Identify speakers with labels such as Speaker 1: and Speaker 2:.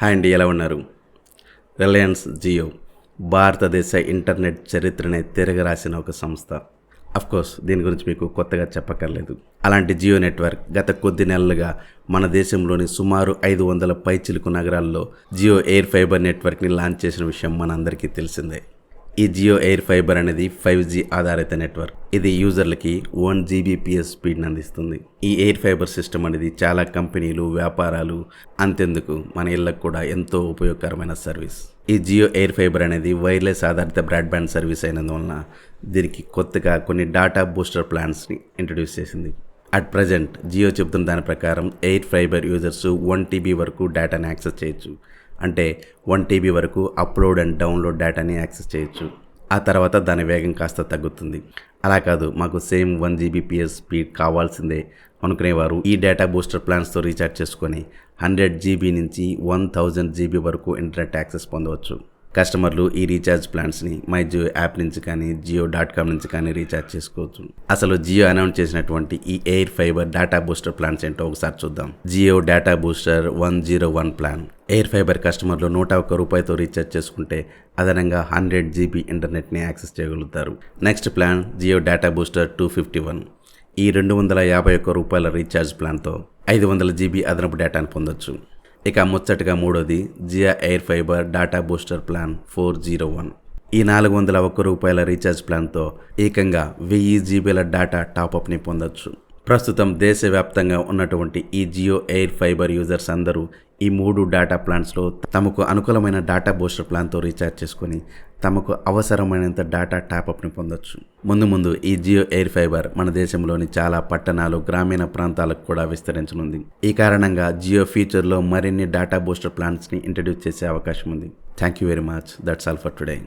Speaker 1: Hi అండి, ఎలా ఉన్నారు? రిలయన్స్ జియో భారతదేశ ఇంటర్నెట్ చరిత్రనే తిరగరాసిన ఒక సంస్థ. కోర్స్ దీని గురించి మీకు కొత్తగా చెప్పక్కర్లేదు. అలాంటి జియో నెట్వర్క్ గత కొద్ది నెలలుగా మన దేశంలోని సుమారు 500 పైచిలుకు నగరాల్లో జియో ఎయిర్ ఫైబర్ నెట్వర్క్ని లాంచ్ చేసిన విషయం మనందరికీ తెలిసిందే. ఈ జియో ఎయిర్ ఫైబర్ అనేది 5G ఆధారిత నెట్వర్క్. ఇది యూజర్లకి 1 Gbps స్పీడ్ని అందిస్తుంది. ఈ ఎయిర్ ఫైబర్ సిస్టమ్ అనేది చాలా కంపెనీలు, వ్యాపారాలు, అంతెందుకు మన ఇళ్ళకు కూడా ఎంతో ఉపయోగకరమైన సర్వీస్. ఈ జియో ఎయిర్ ఫైబర్ అనేది వైర్లెస్ ఆధారిత బ్రాడ్బ్యాండ్ సర్వీస్ అయినందువలన దీనికి కొత్తగా కొన్ని డాటా బూస్టర్ ప్లాన్స్ని ఇంట్రడ్యూస్ చేసింది. అట్ ప్రజెంట్ జియో చెబుతున్న దాని ప్రకారం ఎయిర్ ఫైబర్ యూజర్స్ 1 TB వరకు డేటాని యాక్సెస్ చేయొచ్చు. అంటే 1 TB వరకు అప్లోడ్ అండ్ డౌన్లోడ్ డేటాని యాక్సెస్ చేయొచ్చు. ఆ తర్వాత దాని వేగం కాస్త తగ్గుతుంది. అలా కాదు, మాకు సేమ్ 1 Gbps స్పీడ్ కావాల్సిందే అనుకునేవారు ఈ డేటా బూస్టర్ ప్లాన్స్తో రీఛార్జ్ చేసుకొని 100 GB నుంచి 1000 GB వరకు ఇంటర్నెట్ యాక్సెస్ పొందవచ్చు. కస్టమర్లు ఈ రీఛార్జ్ ప్లాన్స్ని మై జియో యాప్ నుంచి కానీ జియో.com నుంచి కానీ రీఛార్జ్ చేసుకోవచ్చు. అసలు జియో అనౌన్స్ చేసినటువంటి ఈ air fiber data booster plans ఏంటో ఒకసారి చూద్దాం. Jio data booster 101 plan. Air fiber కస్టమర్లు 101 రూపాయలతో రీఛార్జ్ చేసుకుంటే అదనంగా 100 GB ఇంటర్నెట్ని యాక్సెస్ చేయగలుగుతారు. Next plan Jio data booster 251. ఈ 251 రూపాయల రీఛార్జ్ ప్లాన్తో 500 GB అదనపు డేటాను పొందొచ్చు. ఇక ముచ్చటగా మూడోది Jio air fiber data booster plan 401. ఈ 401 రూపాయల రీఛార్జ్ ప్లాన్తో ఏకంగా 1000 GBల డేటా టాప్అప్ని పొందొచ్చు. ప్రస్తుతం దేశవ్యాప్తంగా ఉన్నటువంటి ఈ జియో ఎయిర్ ఫైబర్ యూజర్స్ అందరూ ఈ 3 డేటా ప్లాన్స్లో తమకు అనుకూలమైన డేటా బూస్టర్ ప్లాన్తో రీఛార్జ్ చేసుకొని తమకు అవసరమైనంత డేటా టాప్అప్ని పొందొచ్చు. ముందు ఈ జియో ఎయిర్ ఫైబర్ మన దేశంలోని చాలా పట్టణాలు, గ్రామీణ ప్రాంతాలకు కూడా విస్తరించనుంది. ఈ కారణంగా జియో ఫ్యూచర్లో మరిన్ని డేటా బూస్టర్ ప్లాన్స్ని ఇంట్రడ్యూస్ చేసే అవకాశం ఉంది. Thank you very much. That's all for today.